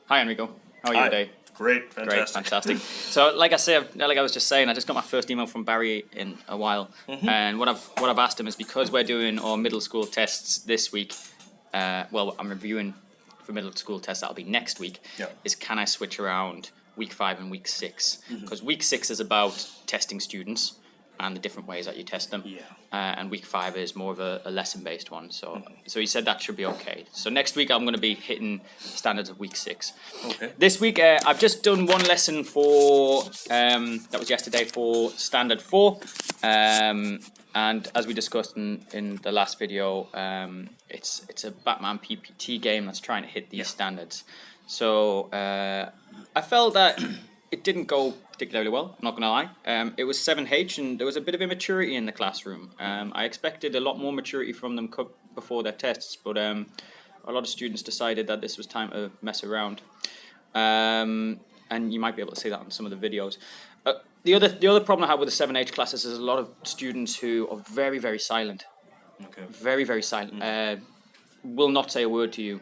Hi, Enrico. How are you Hi. today? Great, fantastic. Great, fantastic. So, like I was just saying, I just got my first email from Barry in a while, and what I've asked him is because we're doing our middle school tests this week. Well, I'm reviewing for middle school tests. That'll be next week. Yeah. Is can I switch around week 5 and week 6? Because week 6 is about testing students and the different ways that you test them. Yeah. And week 5 is more of a lesson-based one. So he said that should be okay. So next week I'm going to be hitting standards of week 6. Okay. This week I've just done one lesson for that was yesterday for standard 4. And as we discussed in the last video, it's a Batman PPT game that's trying to hit these standards. So I felt that it didn't go particularly well, I'm not going to lie. It was 7H and there was a bit of immaturity in the classroom. I expected a lot more maturity from them before their tests, but a lot of students decided that this was time to mess around. And you might be able to see that on some of the videos. The other problem I have with the 7H classes is a lot of students who are very, very silent. Okay. Very, very silent. Will not say a word to you.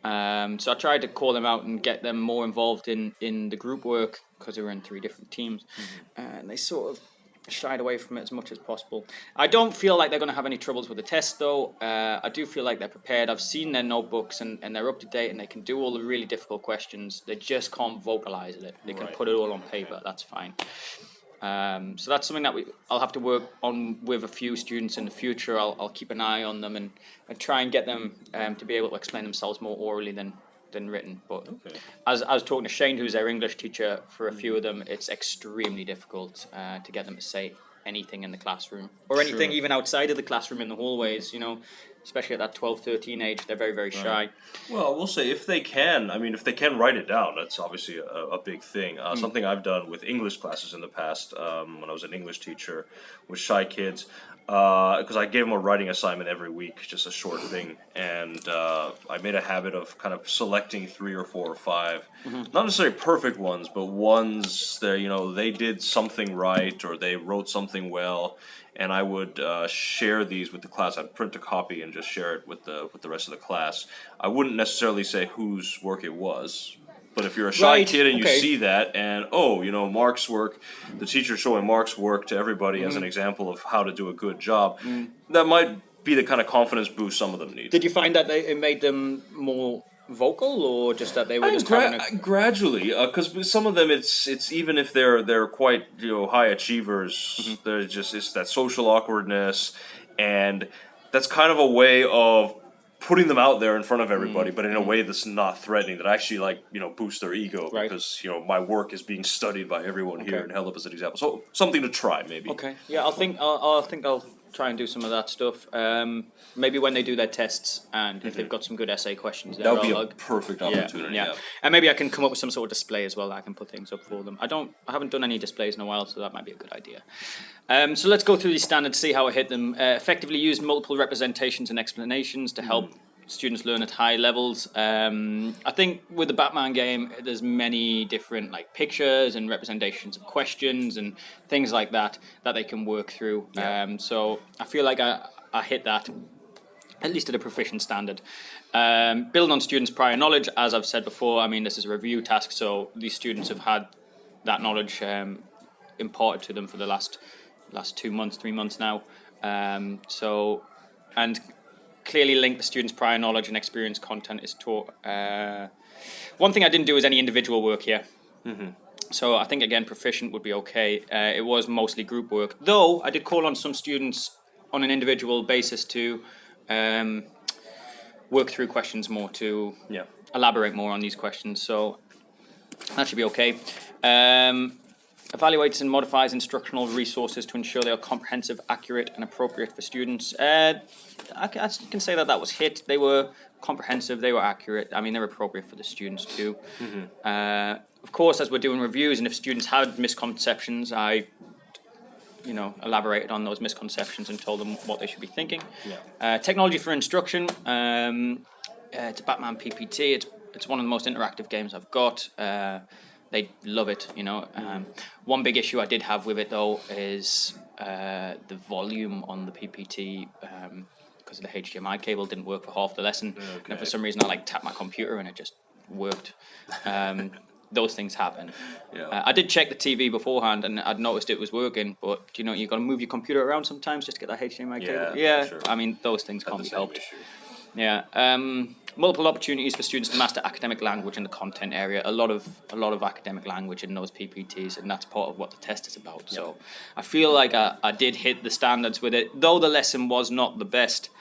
So I tried to call them out and get them more involved in the group work because they were in 3 different teams. And they sort of shied away from it as much as possible. I don't feel like they're going to have any troubles with the test though. I do feel like they're prepared. I've seen their notebooks and they're up to date and they can do all the really difficult questions. They just can't vocalize it. They can put it all on paper. That's fine. So that's something that I'll have to work on with a few students in the future. I'll keep an eye on them and try and get them to be able to explain themselves more orally than written. But as I was talking to Shane, who's their English teacher, for a few of them, it's extremely difficult to get them to say anything in the classroom or anything even outside of the classroom in the hallways, especially at that 12, 13 age. They're very, very shy. Well, we'll say if they can, if they can write it down, that's obviously a big thing. Something I've done with English classes in the past, when I was an English teacher with shy kids, because I gave them a writing assignment every week, just a short thing, and I made a habit of kind of selecting 3 or 4 or 5, not necessarily perfect ones, but ones that they did something right or they wrote something well. And I would share these with the class. I'd print a copy and just share it with the rest of the class. I wouldn't necessarily say whose work it was, but if you're a shy kid and you see that, and Mark's work, the teacher showing Mark's work to everybody as an example of how to do a good job, that might be the kind of confidence boost some of them need. Did you find that it made them more vocal, or just that they were just having gradually, because some of them it's even if they're quite high achievers, they're just it's that social awkwardness, and that's kind of a way of putting them out there in front of everybody, but in a way that's not threatening, that actually boosts their ego, because my work is being studied by everyone here and held up as an example. So something to try, maybe. Okay, yeah, I think I'll try and do some of that stuff. Maybe when they do their tests and if they've got some good essay questions, that would be a perfect opportunity. Yeah, and maybe I can come up with some sort of display as well that I can put things up for them. I haven't done any displays in a while, so that might be a good idea. So let's go through these standards, see how I hit them. Effectively use multiple representations and explanations to help students learn at high levels. I think with the Batman game, there's many different pictures and representations of questions and things like that they can work through. So I feel like I hit that, at least at a proficient standard. Build on students' prior knowledge, as I've said before. this is a review task, so these students have had that knowledge imparted to them for the last 2 months, 3 months now. And clearly link the students' prior knowledge and experience content is taught. One thing I didn't do is any individual work here. So I think, again, proficient would be okay. It was mostly group work, though I did call on some students on an individual basis to work through questions more, to elaborate more on these questions. So that should be okay. Evaluates and modifies instructional resources to ensure they are comprehensive, accurate, and appropriate for students. I can say that was hit. They were comprehensive, they were accurate. They're appropriate for the students too. Of course, as we're doing reviews, and if students had misconceptions, I elaborated on those misconceptions and told them what they should be thinking. Technology for instruction. It's a Batman PPT. It's one of the most interactive games I've got. They love it, One big issue I did have with it, though, is the volume on the PPT, because the HDMI cable didn't work for half the lesson. And for some reason, I tapped my computer and it just worked. Those things happen. Yeah. I did check the TV beforehand, and I'd noticed it was working. But you know, you got to move your computer around sometimes just to get that HDMI cable. Yeah, sure. I mean, those things Had can't the be same helped. issue. Yeah. Multiple opportunities for students to master academic language in the content area. A lot of academic language in those PPTs, and that's part of what the test is about. So I feel like I did hit the standards with it, though the lesson was not the best.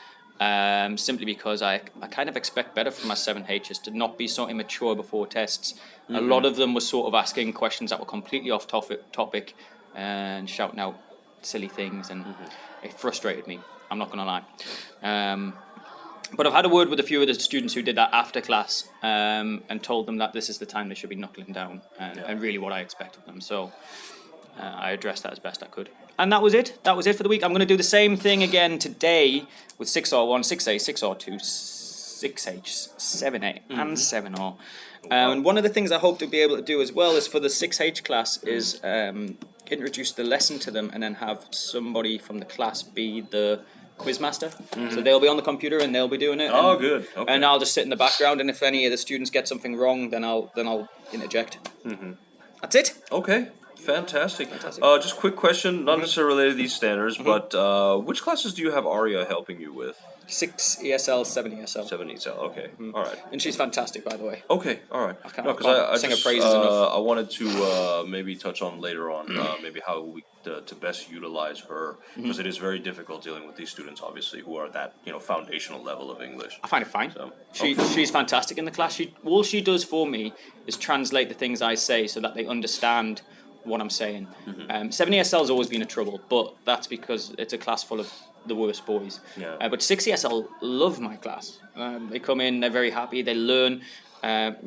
Simply because I kind of expect better from my 7Hs to not be so immature before tests. A lot of them were sort of asking questions that were completely off topic and shouting out silly things, and it frustrated me. I'm not going to lie. But I've had a word with a few of the students who did that after class and told them that this is the time they should be knuckling down and really what I expect of them. So I addressed that as best I could. And that was it. That was it for the week. I'm going to do the same thing again today with 6R1, 6A, 6R2, 6H, 7A, and 7R. And one of the things I hope to be able to do as well is for the 6H class is introduce the lesson to them and then have somebody from the class be the quizmaster. So they'll be on the computer and they'll be doing it. Oh, and, good. Okay. And I'll just sit in the background, and if any of the students get something wrong, then I'll interject. That's it. Okay. Fantastic. Just quick question, not necessarily related to these standards, but which classes do you have Aria helping you with? 6 ESL, 7 ESL. 7 ESL. Okay. All right. And she's fantastic, by the way. Okay. All right. I can't I sing her just praises enough. I wanted to maybe touch on later on maybe how we to best utilize her, because it is very difficult dealing with these students, obviously, who are at that foundational level of English. I find it fine. So, She's fantastic in the class. All she does for me is translate the things I say so that they understand what I'm saying. 7 ESL has always been a trouble, but that's because it's a class full of the worst boys. Yeah. But 6 ESL love my class. They come in, they're very happy, they learn.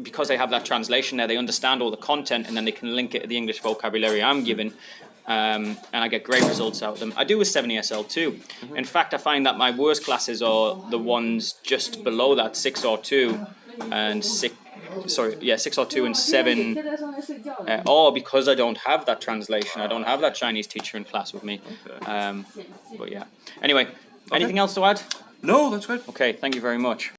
Because they have that translation there, they understand all the content, and then they can link it to the English vocabulary I'm given. And I get great results out of them. I do with 7 ESL too. In fact, I find that my worst classes are the ones just below that, 6R2 and 6R2 and 7. Or because I don't have that translation, I don't have that Chinese teacher in class with me. But yeah. Anyway, anything else to add? No, that's good. Okay, thank you very much.